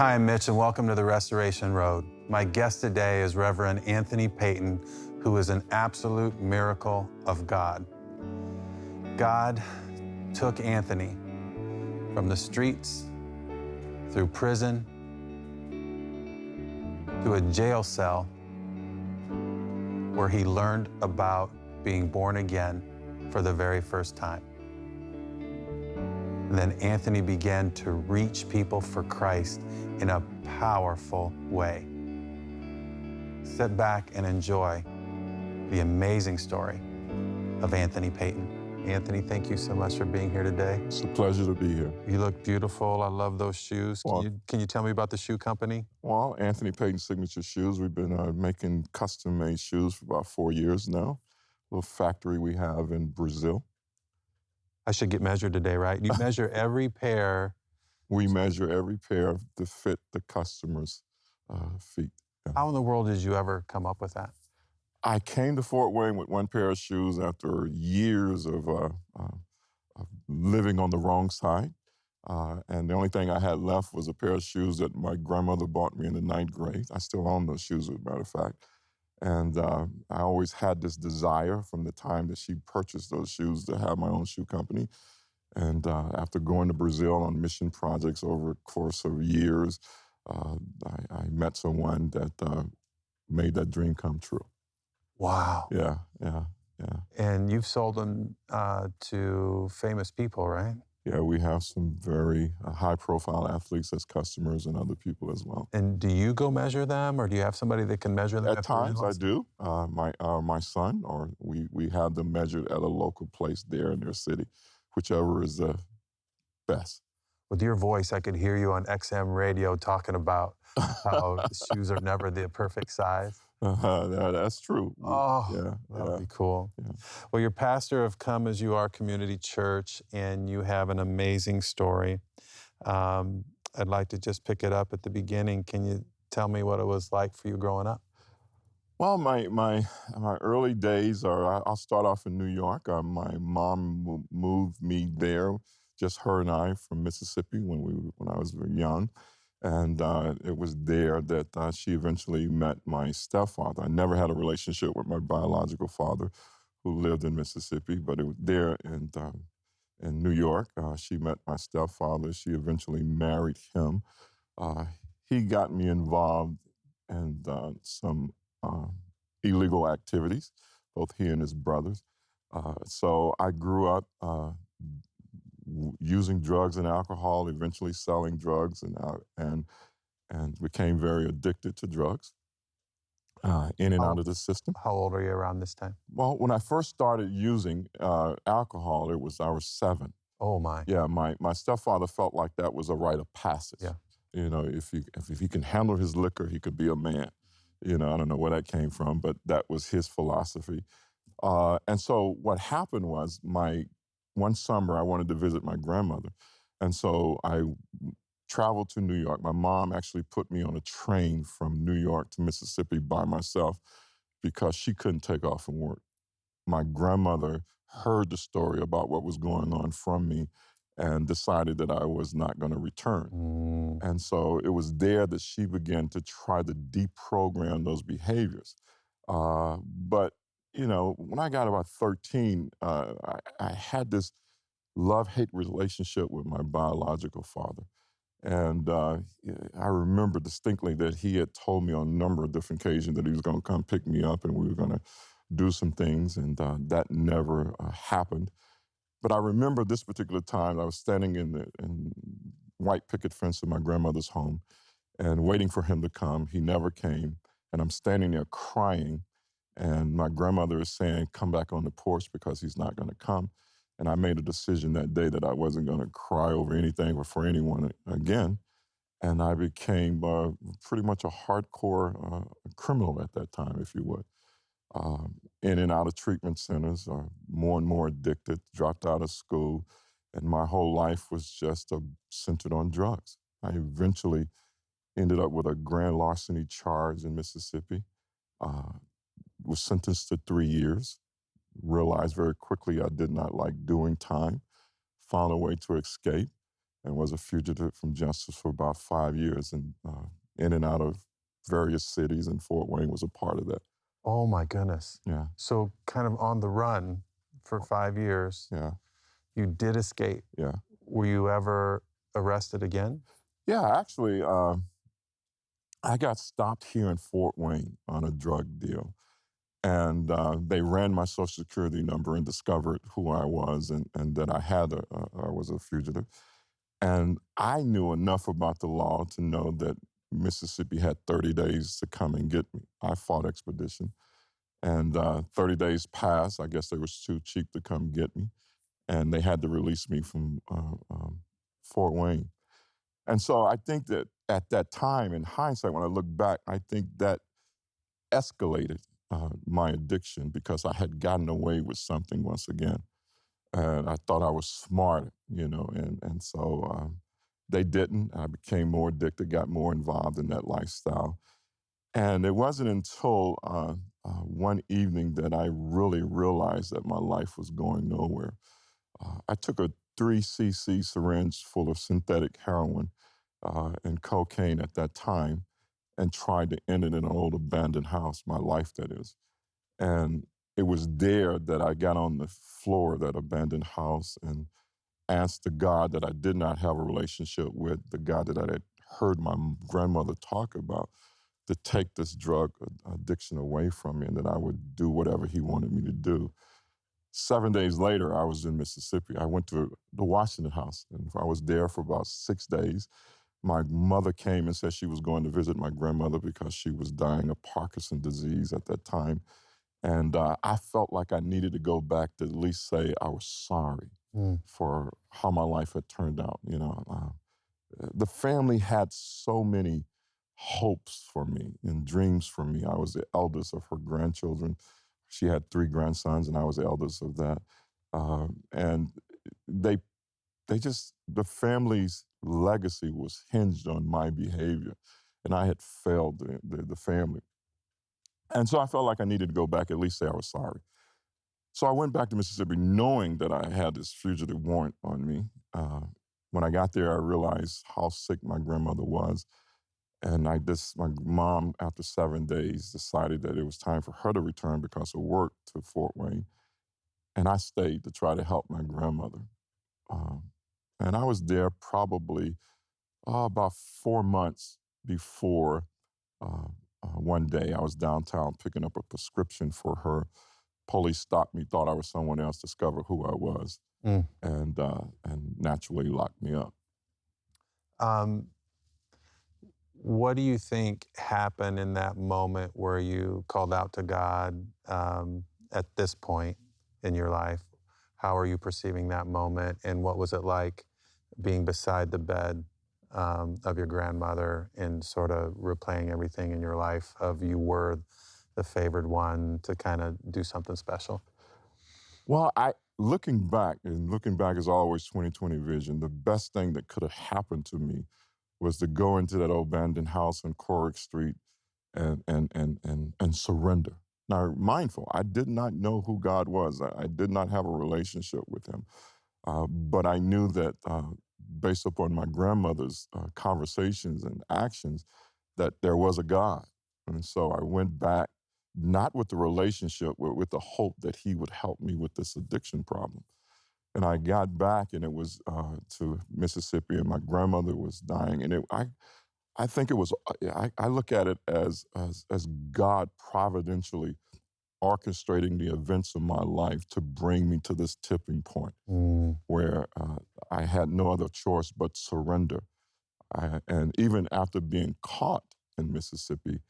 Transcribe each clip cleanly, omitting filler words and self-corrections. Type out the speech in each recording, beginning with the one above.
Hi, I'm Mitch, and welcome to the Restoration Road. My guest today is Reverend Anthony Payton, who is an absolute miracle of God. God took Anthony from the streets, through prison, to a jail cell where he learned about being born again for the very first time. And then Anthony began to reach people for Christ in a powerful way. Sit back and enjoy the amazing story of Anthony Payton. Anthony, thank you so much for being here today. It's a pleasure to be here. You look beautiful. I love those shoes. Well, Can you tell me about the shoe company? Well, Anthony Payton Signature Shoes, we've been making custom-made shoes for about 4 years now. A little factory we have in Brazil. I should get measured today, right? You measure every pair. We measure every pair to fit the customer's feet. Yeah. How in the world did you ever come up with that? I came to Fort Wayne with one pair of shoes after years of living on the wrong side. And the only thing I had left was a pair of shoes that my grandmother bought me in the 9th grade. I still own those shoes, as a matter of fact. And I always had this desire from the time that she purchased those shoes to have my own shoe company. And after going to Brazil on mission projects over a course of years, I met someone that made that dream come true. Wow. Yeah. And you've sold them to famous people, right? Yeah, we have some very high-profile athletes as customers and other people as well. And do you go measure them, or do you have somebody that can measure them? At times I do. My son, or we have them measured at a local place there in their city, whichever is the best. With your voice, I could hear you on XM radio talking about how shoes are never the perfect size. That's true. Oh, that'd be cool. Yeah. Well, you're pastor of Come As You Are Community Church, and you have an amazing story. I'd like to just pick it up at the beginning. Can you tell me what it was like for you growing up? Well, my early days are, I'll start off in New York. My mom moved me there, just her and I, from Mississippi when I was very young. And it was there that she eventually met my stepfather. I never had a relationship with my biological father, who lived in Mississippi, but it was there in New York. She met my stepfather. She eventually married him. He got me involved in some illegal activities, both he and his brothers. So I grew up using drugs and alcohol, eventually selling drugs, and became very addicted to drugs in and out of the system. How old are you around this time? Well, when I first started using alcohol, I was 7. Oh, my. Yeah, my stepfather felt like that was a rite of passage. Yeah. You know, if he can handle his liquor, he could be a man. You know, I don't know where that came from, but that was his philosophy. And so what happened was one summer, I wanted to visit my grandmother. And so I traveled to New York. My mom actually put me on a train from New York to Mississippi by myself because she couldn't take off from work. My grandmother heard the story about what was going on from me and decided that I was not going to return. And so it was there that she began to try to deprogram those behaviors. But you know, when I got about 13, I had this love-hate relationship with my biological father. And I remember distinctly that he had told me on a number of different occasions that he was going to come pick me up and we were going to do some things, and that never happened. But I remember this particular time, I was standing in the white picket fence of my grandmother's home and waiting for him to come. He never came, and I'm standing there crying. And my grandmother is saying, come back on the porch because he's not going to come. And I made a decision that day that I wasn't going to cry over anything or for anyone again. And I became pretty much a hardcore criminal at that time, if you would. In and out of treatment centers, more and more addicted, dropped out of school. And my whole life was just centered on drugs. I eventually ended up with a grand larceny charge in Mississippi. Was sentenced to 3 years, realized very quickly I did not like doing time, found a way to escape, and was a fugitive from justice for about 5 years, and in and out of various cities, and Fort Wayne was a part of that. Oh my goodness. Yeah, So kind of on the run for 5 years. yeah, You did escape. yeah. Were you ever arrested again? Yeah, actually, I got stopped here in Fort Wayne on a drug deal. And they ran my Social Security number and discovered who I was, and that I was a fugitive. And I knew enough about the law to know that Mississippi had 30 days to come and get me. I fought expedition. And 30 days passed. I guess they was too cheap to come get me. And they had to release me from Fort Wayne. And so I think that at that time, in hindsight, when I look back, I think that escalated my addiction because I had gotten away with something once again. And I thought I was smart, and so they didn't. I became more addicted, got more involved in that lifestyle. And it wasn't until one evening that I really realized that my life was going nowhere. I took a 3cc syringe full of synthetic heroin and cocaine at that time and tried to end it in an old abandoned house, my life that is. And it was there that I got on the floor of that abandoned house and asked the God that I did not have a relationship with, the God that I had heard my grandmother talk about, to take this drug addiction away from me and that I would do whatever he wanted me to do. 7 days later, I was in Mississippi. I went to the Washington House, and I was there for about 6 days. My mother came and said she was going to visit my grandmother because she was dying of Parkinson's disease at that time. And I felt like I needed to go back to at least say I was sorry for how my life had turned out. The family had so many hopes for me and dreams for me. I was the eldest of her grandchildren. She had 3 grandsons, and I was the eldest of that. And the family's legacy was hinged on my behavior, and I had failed the family. And so I felt like I needed to go back, at least say I was sorry. So I went back to Mississippi knowing that I had this fugitive warrant on me. When I got there, I realized how sick my grandmother was. And my mom, after 7 days, decided that it was time for her to return because of work to Fort Wayne. And I stayed to try to help my grandmother. And I was there probably about 4 months before one day I was downtown picking up a prescription for her. Police stopped me, thought I was someone else, discovered who I was, and naturally locked me up. Um, what do you think happened in that moment where you called out to God at this point in your life? How are you perceiving that moment, and what was it like being beside the bed of your grandmother and sort of replaying everything in your life of you were the favored one to kind of do something special? Well, looking back is always 20/20 vision. The best thing that could have happened to me was to go into that old abandoned house on Corrick Street and surrender. Now, mindful, I did not know who God was. I did not have a relationship with him. But I knew that based upon my grandmother's conversations and actions, that there was a God. And so I went back, not with the relationship, but with the hope that he would help me with this addiction problem. And I got back, and it was to Mississippi, and my grandmother was dying. And I think it was, I look at it as God providentially orchestrating the events of my life to bring me to this tipping point where I had no other choice but surrender. And even after being caught in Mississippi,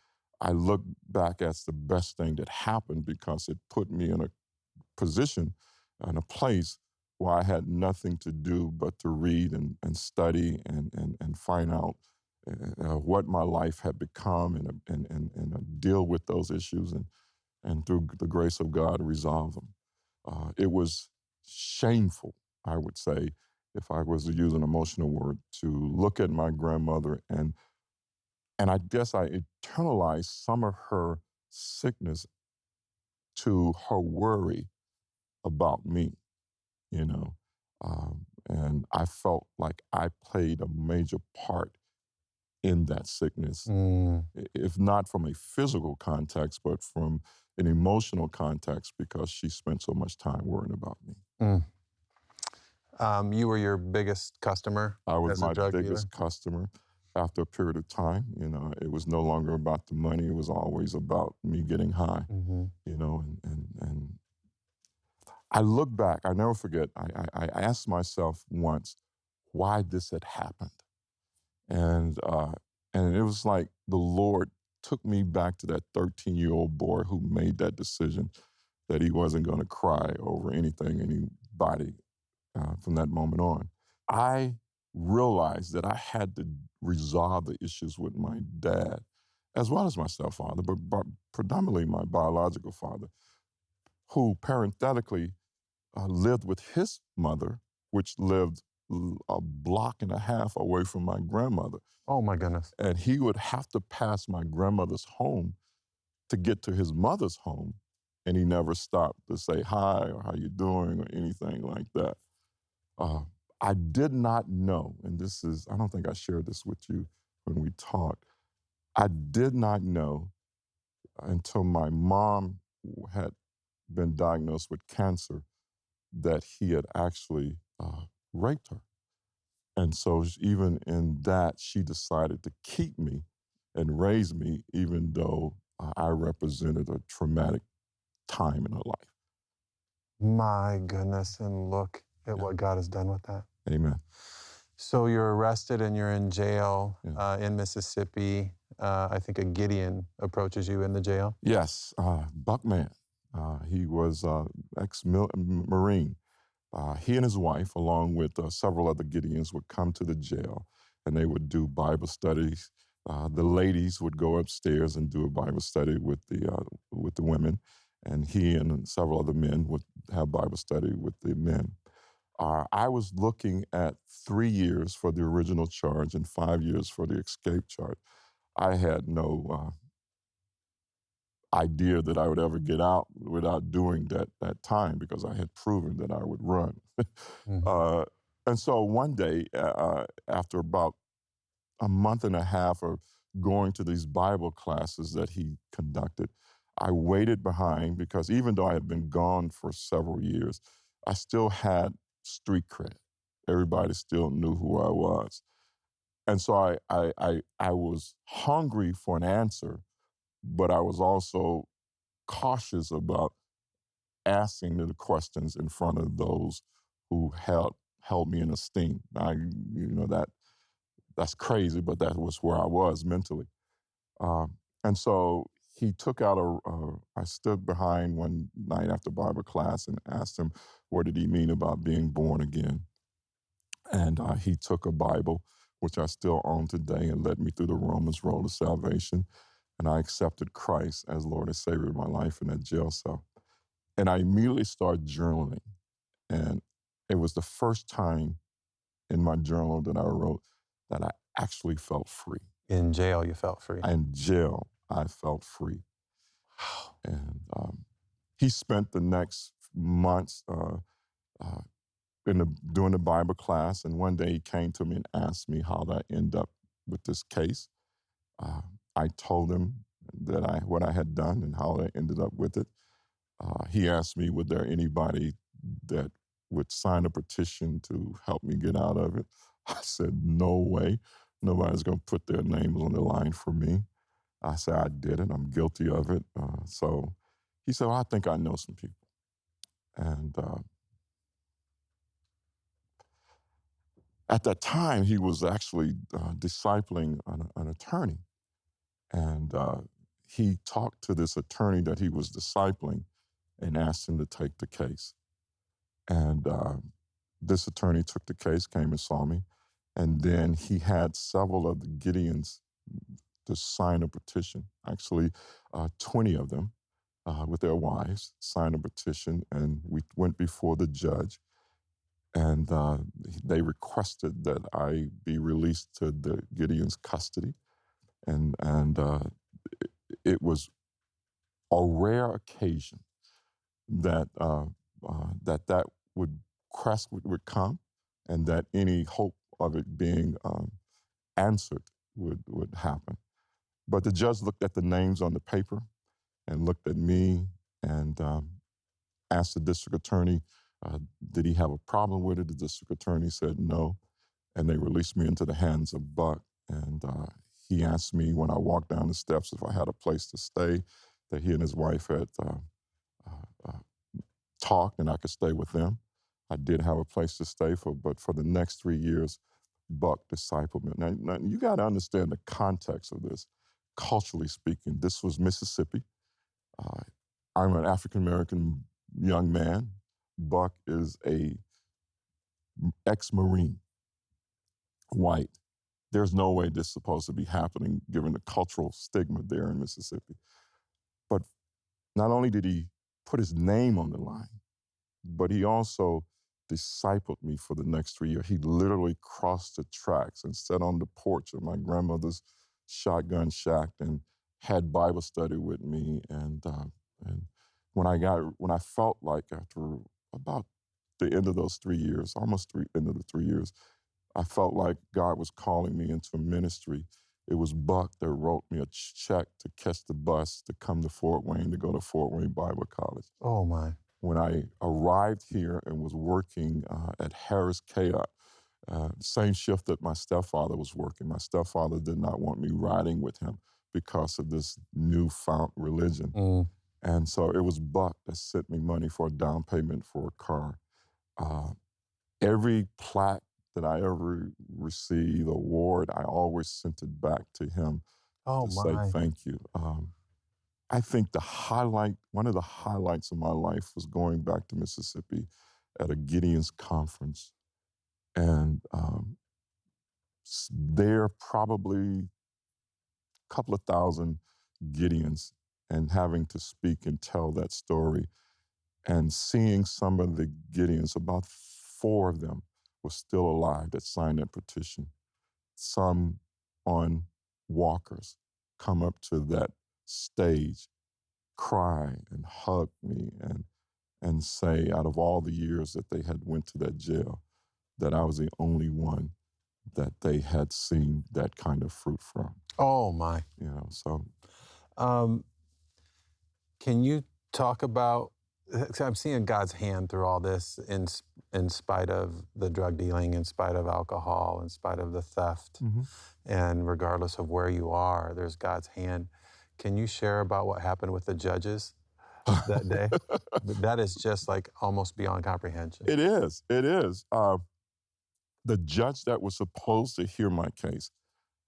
I look back as the best thing that happened because it put me in a position and a place where I had nothing to do but to read and study and find out what my life had become and deal with those issues and through the grace of God resolve them. It was shameful, I would say, if I was to use an emotional word, to look at my grandmother and I guess I internalized some of her sickness to her worry about me, you know. And I felt like I played a major part in that sickness, if not from a physical context, but from an emotional context, because she spent so much time worrying about me. You were your biggest customer I was as a my drug dealer? biggest customer. After a period of time, it was no longer about the money. It was always about me getting high, and I look back, I never forget, I asked myself once why this had happened. And it was like the Lord took me back to that 13-year-old boy who made that decision that he wasn't going to cry over anything, anybody from that moment on. I realized that I had to resolve the issues with my dad, as well as my stepfather, but predominantly my biological father, who parenthetically lived with his mother, which lived a block and a half away from my grandmother. Oh my goodness. And he would have to pass my grandmother's home to get to his mother's home. And he never stopped to say hi or how you doing or anything like that. I did not know, and I don't think I shared this with you when we talked. I did not know until my mom had been diagnosed with cancer that he had actually raped her. And so even in that, she decided to keep me and raise me, even though I represented a traumatic time in her life. My goodness, and look at Yeah. what God has done with that. Amen. So you're arrested and you're in jail Yeah. in Mississippi. I think a Gideon approaches you in the jail. Yes, Buckman. He was ex-Marine. He and his wife, along with several other Gideons, would come to the jail and they would do Bible studies. The ladies would go upstairs and do a Bible study with the women, and he and several other men would have Bible study with the men. I was looking at 3 years for the original charge and 5 years for the escape charge. I had no idea that I would ever get out without doing that time, because I had proven that I would run. And so one day, after about a month and a half of going to these Bible classes that he conducted, I waited behind, because even though I had been gone for several years, I still had street cred. Everybody still knew who I was. And so I was hungry for an answer, but I was also cautious about asking the questions in front of those who held me in esteem. That's crazy, but that was where I was mentally. And so he took out I stood behind one night after Bible class and asked him, what did he mean about being born again? And he took a Bible, which I still own today, and led me through the Romans road of salvation. And I accepted Christ as Lord and Savior of my life in that jail cell. And I immediately started journaling. And it was the first time in my journal that I wrote that I actually felt free. In jail, you felt free. In jail, I felt free. And he spent the next months doing the Bible class. And one day he came to me and asked me how I ended up with this case. I told him what I had done and how I ended up with it. He asked me, would there anybody that would sign a petition to help me get out of it? I said, no way. Nobody's going to put their names on the line for me. I said, I did it. I'm guilty of it. So he said, well, I think I know some people. And at that time, he was actually discipling an attorney. And he talked to this attorney that he was discipling and asked him to take the case. And this attorney took the case, came and saw me. And then he had several of the Gideons to sign a petition, actually 20 of them with their wives signed a petition. And we went before the judge. And they requested that I be released to the Gideon's custody. And it was a rare occasion that that would crest would come, and that any hope of it being answered would happen. But the judge looked at the names on the paper and looked at me and asked the district attorney, did he have a problem with it? The district attorney said no, and they released me into the hands of Buck. And he asked me when I walked down the steps if I had a place to stay, that he and his wife had talked and I could stay with them. I did have a place to stay but for the next 3 years, Buck discipled me. Now you got to understand the context of this. Culturally speaking, this was Mississippi. I'm an African-American young man. Buck is a ex-Marine, white. There's no way this is supposed to be happening given the cultural stigma there in Mississippi. But not only did he put his name on the line, but he also discipled me for the next 3 years. He literally crossed the tracks and sat on the porch of my grandmother's shotgun shack and had Bible study with me. And when I felt like after about the end of those 3 years, end of the 3 years, I felt like God was calling me into ministry. It was Buck that wrote me a check to catch the bus to come to Fort Wayne, to go to Fort Wayne Bible College. Oh, my. When I arrived here and was working at Harris Chaos, same shift that my stepfather was working. My stepfather did not want me riding with him because of this newfound religion. Mm. And so it was Buck that sent me money for a down payment for a car. Every plaque that I ever received, award, I always sent it back to him to say thank you. I think one of the highlights of my life was going back to Mississippi at a Gideon's conference. And there probably a couple of thousand Gideons, and having to speak and tell that story and seeing some of the Gideons, about 4 of them were still alive that signed that petition. Some on walkers come up to that stage, cry and hug me and say out of all the years that they had went to that jail, that I was the only one that they had seen that kind of fruit from. Oh, my. So. Can you talk about, I'm seeing God's hand through all this in spite of the drug dealing, in spite of alcohol, in spite of the theft, and regardless of where you are, there's God's hand. Can you share about what happened with the judges that day? That is just like almost beyond comprehension. It is. The judge that was supposed to hear my case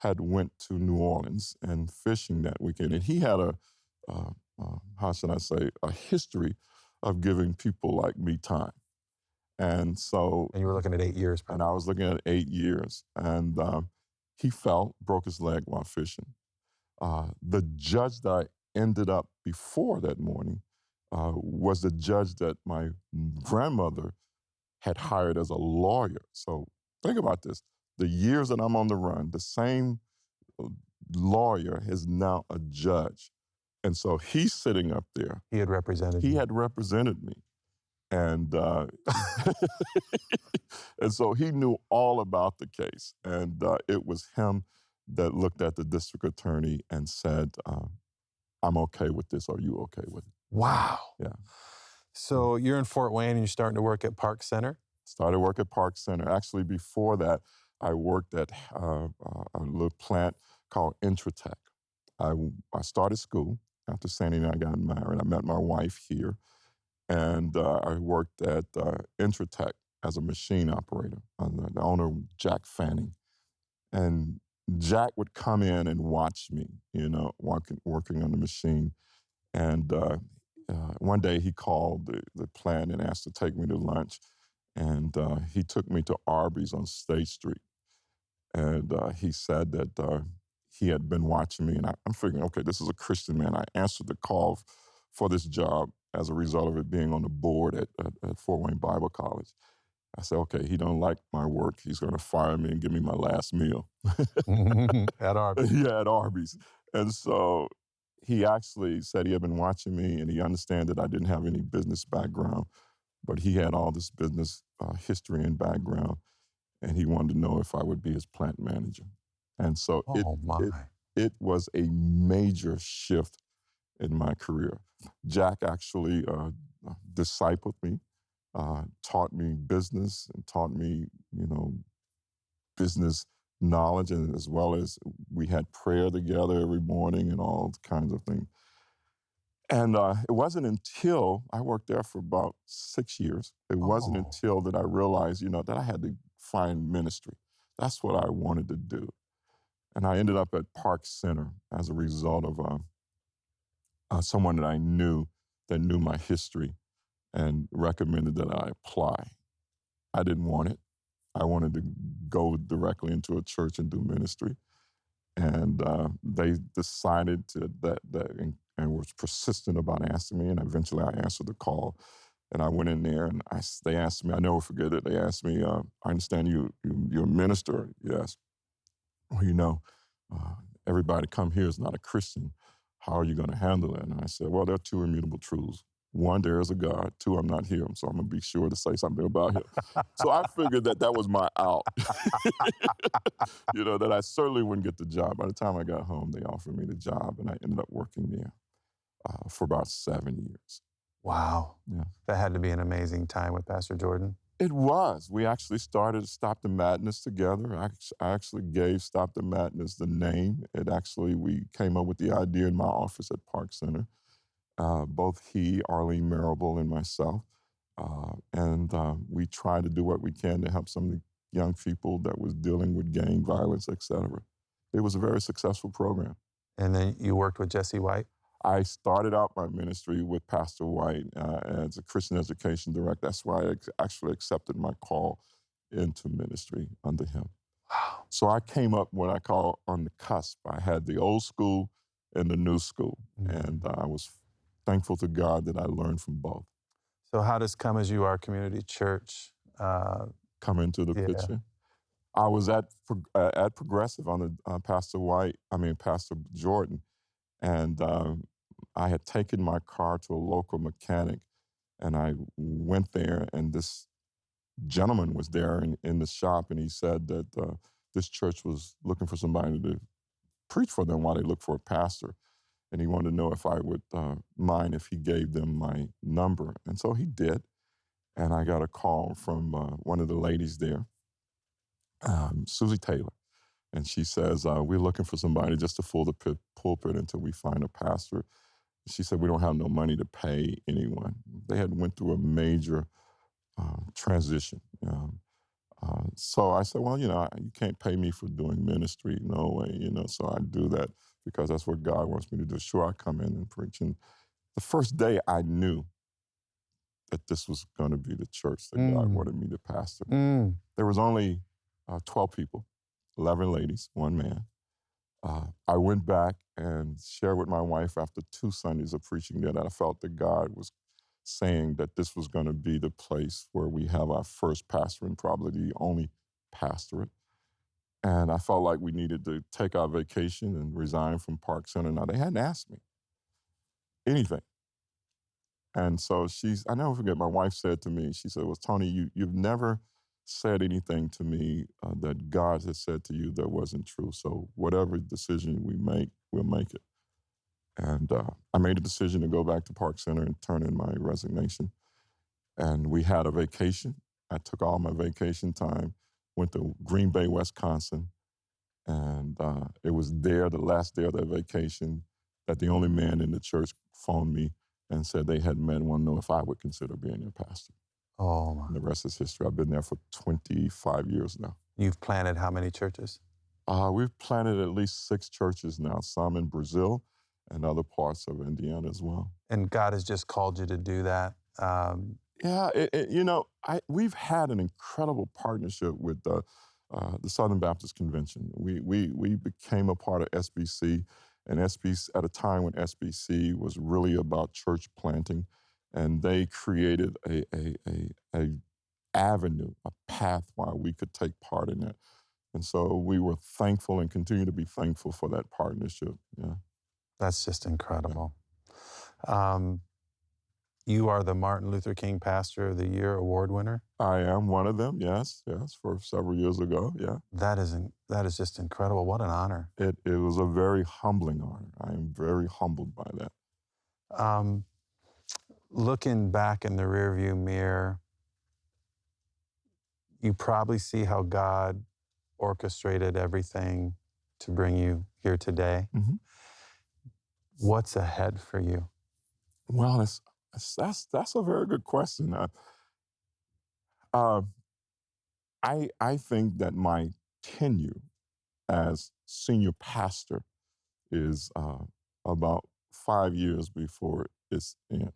had went to New Orleans and fishing that weekend. And he had a history of giving people like me time. And so... And you were looking at 8 years, probably. And I was looking at 8 years. And he fell, broke his leg while fishing. The judge that I ended up before that morning was the judge that my grandmother had hired as a lawyer. So think about this. The years that I'm on the run, the same lawyer is now a judge. And so he's sitting up there. He had represented He had represented me. And and so he knew all about the case. And it was him that looked at the district attorney and said, I'm okay with this. Are you okay with it? Wow. Yeah. So you're in Fort Wayne and you're starting to work at Park Center? Started work at Park Center. Actually, before that, I worked at a little plant called Intratech. I started school. After Sandy and I got married, I met my wife here. And I worked at Intratech as a machine operator. The owner, Jack Fanning. And Jack would come in and watch me, working on the machine. And one day he called the plant and asked to take me to lunch. And he took me to Arby's on State Street. And he said that he had been watching me. And I'm figuring, okay, this is a Christian man. I answered the call for this job as a result of it being on the board at Fort Wayne Bible College. I said, okay, he don't like my work. He's going to fire me and give me my last meal. At Arby's. Yeah, at Arby's. And so he actually said he had been watching me and he understood that I didn't have any business background, but he had all this business history and background. and he wanted to know if I would be his plant manager. And so Oh, my. it was a major shift in my career. Jack actually discipled me, taught me business and taught me, business knowledge, and as well as we had prayer together every morning and all kinds of things. And it wasn't until I worked there for about 6 years. It wasn't Oh. until that I realized, that I had to find ministry. That's what I wanted to do. And I ended up at Park Center as a result of someone that I knew that knew my history and recommended that I apply. I didn't want it. I wanted to go directly into a church and do ministry. And they decided and was persistent about asking me. And eventually I answered the call. And I went in there and they asked me, I never forget it. They asked me, I understand you're a minister. Yes. Well, everybody come here is not a Christian. How are you going to handle it? And I said, well, there are two immutable truths. One, there is a God. Two, I'm not here, so I'm going to be sure to say something about him. So I figured that was my out. That I certainly wouldn't get the job. By the time I got home, they offered me the job, and I ended up working there for about 7 years. Wow. Yeah. That had to be an amazing time with Pastor Jordan. It was. We actually started Stop the Madness together. I actually gave Stop the Madness the name. We came up with the idea in my office at Park Center. Both he, Arlene Marable, and myself. And we tried to do what we can to help some of the young people that was dealing with gang violence, et cetera. It was a very successful program. And then you worked with Jesse White? I started out my ministry with Pastor White as a Christian education director. That's why I actually accepted my call into ministry under him. Wow. So I came up what I call on the cusp. I had the old school and the new school. Mm-hmm. And I was thankful to God that I learned from both. So how does Come As You Are Community Church come into the picture? I was at Progressive on the Pastor Jordan, and I had taken my car to a local mechanic, and I went there, and this gentleman was there in the shop, and he said that this church was looking for somebody to preach for them while they looked for a pastor. And he wanted to know if I would mind if he gave them my number. And so he did. And I got a call from one of the ladies there, Susie Taylor. And she says, we're looking for somebody just to fill the pulpit until we find a pastor. She said, we don't have no money to pay anyone. They had went through a major transition. So I said, well, you can't pay me for doing ministry. No way, so I do that because that's what God wants me to do. Sure, I come in and preach. And the first day I knew that this was going to be the church that God wanted me to pastor. There was only 12 people, 11 ladies, 1 man. I went back and shared with my wife after 2 Sundays of preaching there that I felt that God was saying that this was going to be the place where we have our first pastor and probably the only pastorate. And I felt like we needed to take our vacation and resign from Park Center. Now, they hadn't asked me anything. And so I never forget, my wife said to me, she said, well, Tony, you've never said anything to me that God has said to you that wasn't true. So whatever decision we make, we'll make it. And I made a decision to go back to Park Center and turn in my resignation. And we had a vacation. I took all my vacation time, went to Green Bay, Wisconsin. And it was there, the last day of that vacation, that the only man in the church phoned me and said they had met and wanted to know if I would consider being their pastor. Oh, my. And the rest is history. I've been there for 25 years now. You've planted how many churches? We've planted at least 6 churches now, some in Brazil and other parts of Indiana as well. And God has just called you to do that. Yeah, we've had an incredible partnership with the Southern Baptist Convention. We became a part of SBC, and SBC at a time when SBC was really about church planting, and they created a avenue, a path why we could take part in that. And so we were thankful and continue to be thankful for that partnership. Yeah, that's just incredible. Yeah. You are the Martin Luther King Pastor of the Year award winner. I am one of them, yes, for several years ago, yeah. That is just incredible. What an honor. It was a very humbling honor. I am very humbled by that. Looking back in the rearview mirror, you probably see how God orchestrated everything to bring you here today. Mm-hmm. What's ahead for you? Well, that's a very good question. I think that my tenure as senior pastor is about 5 years before it's in,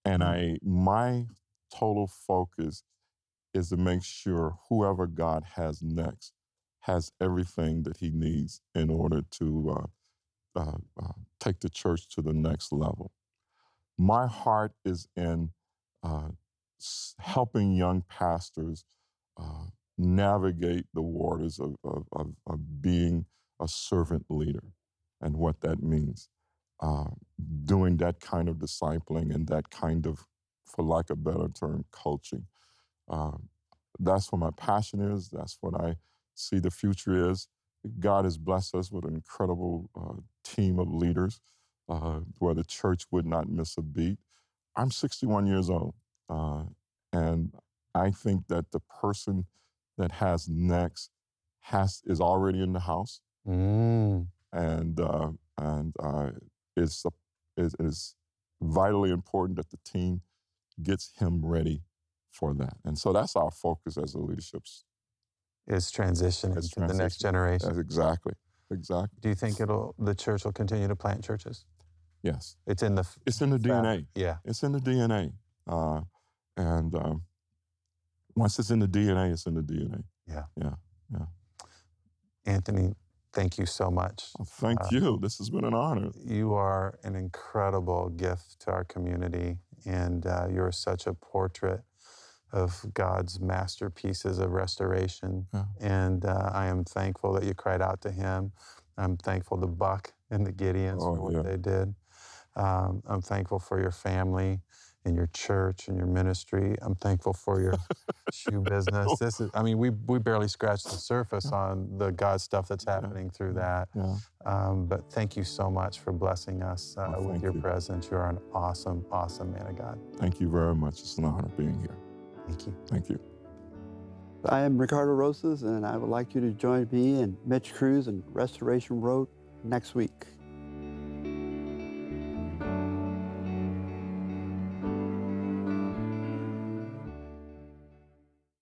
and my total focus is to make sure whoever God has next has everything that he needs in order to take the church to the next level. My heart is in helping young pastors navigate the waters of being a servant leader and what that means. Doing that kind of discipling and that kind of, for lack of a better term, coaching. That's what my passion is. That's what I see the future is. God has blessed us with an incredible team of leaders where the church would not miss a beat. I'm 61 years old, and I think that the person that has next is already in the house, and it is vitally important that the team gets him ready for that. And so that's our focus as a leadership. Is transitioning to the next generation. That's exactly. Do you think the church will continue to plant churches? Yes. It's in the DNA. Yeah. It's in the DNA. And once it's in the DNA, it's in the DNA. Yeah. Anthony, thank you so much. Well, thank you. This has been an honor. You are an incredible gift to our community, and you're such a portrait of God's masterpieces of restoration. Yeah. And I am thankful that you cried out to him. I'm thankful to Buck and the Gideons for what they did. I'm thankful for your family and your church and your ministry. I'm thankful for your shoe business. We barely scratched the surface on the God stuff that's happening through that. But thank you so much for blessing us with your presence. You're an awesome, awesome man of God. Thank you very much. It's an honor being here. Thank you. Thank you. I am Ricardo Rosas, and I would like you to join me and Mitch Kruse on Restoration Road next week.